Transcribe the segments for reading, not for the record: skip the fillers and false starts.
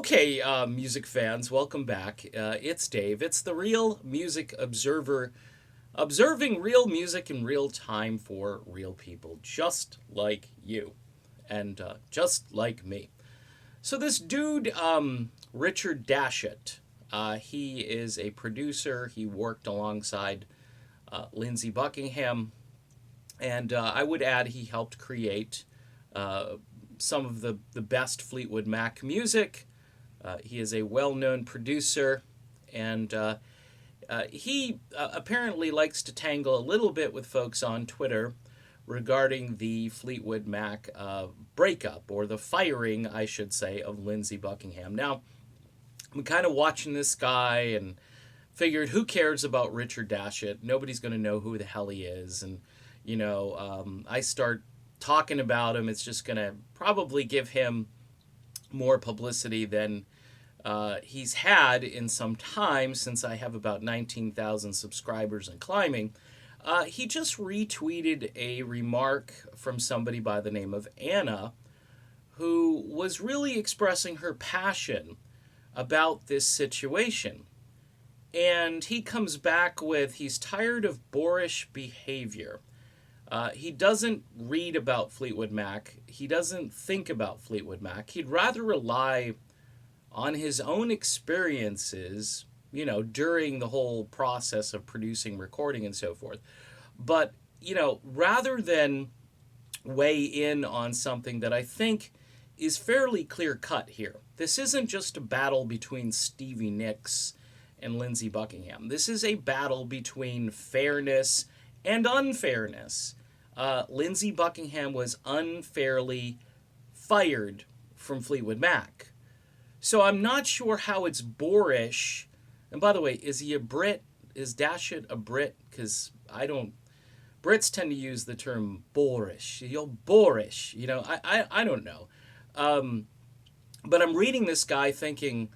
Okay, music fans, welcome back. It's Dave. It's the Real Music Observer, observing real music in real time for real people, just like you and just like me. So, this dude, Richard Dashit, he is a producer. He worked alongside Lindsey Buckingham, and I would add he helped create uh, some of the best Fleetwood Mac music. He is a well known producer, and he apparently likes to tangle a little bit with folks on Twitter regarding the Fleetwood Mac breakup, or the firing, I should say, of Lindsey Buckingham. Now, I'm kind of watching this guy and figured, who cares about Richard Dashit? Nobody's going to know who the hell he is. And, I start talking about him, it's just going to probably give him more publicity than he's had in some time, since I have about 19,000 subscribers and climbing. He just retweeted a remark from somebody by the name of Anna, who was really expressing her passion about this situation. And he comes back with he's tired of boorish behavior. He doesn't read about Fleetwood Mac. He doesn't think about Fleetwood Mac. He'd rather rely on his own experiences, during the whole process of producing, recording, and so forth. But, rather than weigh in on something that I think is fairly clear cut here, this isn't just a battle between Stevie Nicks and Lindsey Buckingham. This is a battle between fairness and unfairness. Lindsey Buckingham was unfairly fired from Fleetwood Mac. So I'm not sure how it's boorish. And by the way, is he a Brit? Is Dashit a Brit? Because I don't. Brits tend to use the term boorish. You're boorish. I don't know. But I'm reading this guy thinking,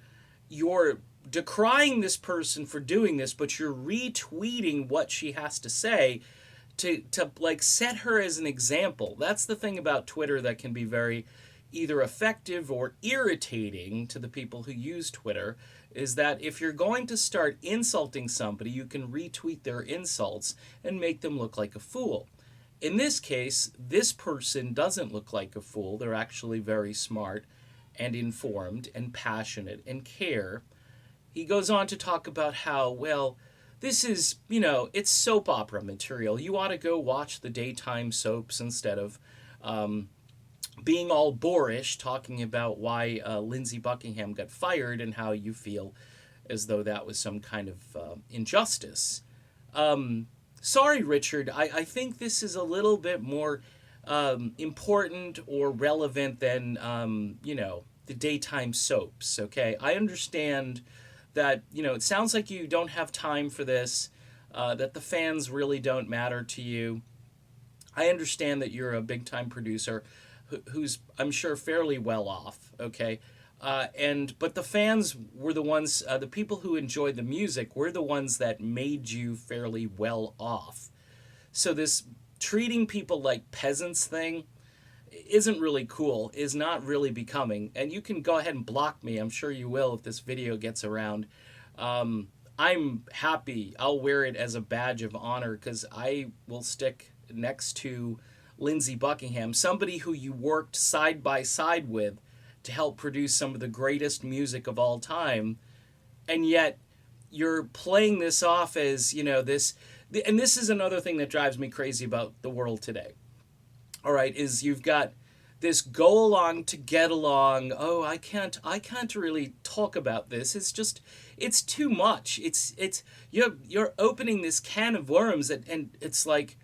you're decrying this person for doing this, but you're retweeting what she has to say to like set her as an example. That's the thing about Twitter that can be very either effective or irritating to the people who use Twitter, is that if you're going to start insulting somebody, you can retweet their insults and make them look like a fool. In this case, this person doesn't look like a fool. They're actually very smart and informed and passionate and care. He goes on to talk about how, well, this is, it's soap opera material. You ought to go watch the daytime soaps instead of being all boorish, talking about why Lindsey Buckingham got fired and how you feel as though that was some kind of injustice. Sorry, Richard, I think this is a little bit more important or relevant than, the daytime soaps, okay? I understand that, it sounds like you don't have time for this, that the fans really don't matter to you. I understand that you're a big-time producer who's, I'm sure, fairly well off, okay? But the fans were the ones, the people who enjoyed the music were the ones that made you fairly well off. So this treating people like peasants thing isn't really cool, is not really becoming, and you can go ahead and block me. I'm sure you will if this video gets around. I'm happy. I'll wear it as a badge of honor because I will stick next to Lindsey Buckingham, somebody who you worked side by side with to help produce some of the greatest music of all time, and yet you're playing this off as, this, and this is another thing that drives me crazy about the world today. All right, is you've got this go along to get along. Oh, I can't really talk about this. It's too much. You're opening this can of worms, and it's like,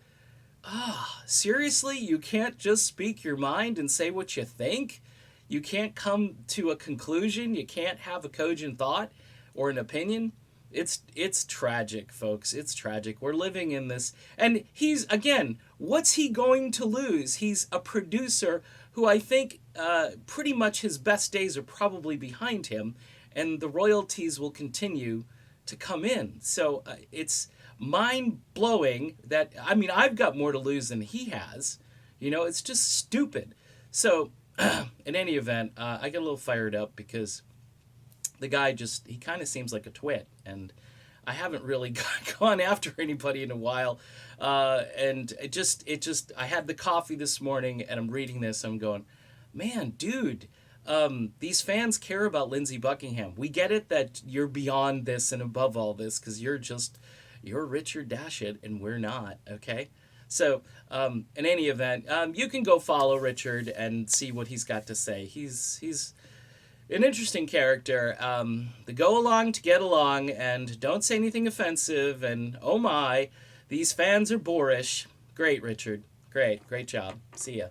seriously? You can't just speak your mind and say what you think? You can't come to a conclusion? You can't have a cogent thought or an opinion? It's tragic, folks. It's tragic. We're living in this. And he's, again, what's he going to lose? He's a producer who I think pretty much his best days are probably behind him, and the royalties will continue to come in. So it's mind-blowing that, I've got more to lose than he has. It's just stupid. So, in any event, I get a little fired up because the guy just, he kind of seems like a twit, and I haven't really gone after anybody in a while. And I had the coffee this morning, and I'm reading this. I'm going, man, dude, these fans care about Lindsey Buckingham. We get it that you're beyond this and above all this because you're Richard Dashit and we're not. Okay. So, in any event, you can go follow Richard and see what he's got to say. He's an interesting character. They go along to get along and don't say anything offensive. And oh my, these fans are boorish. Great, Richard. Great job. See ya.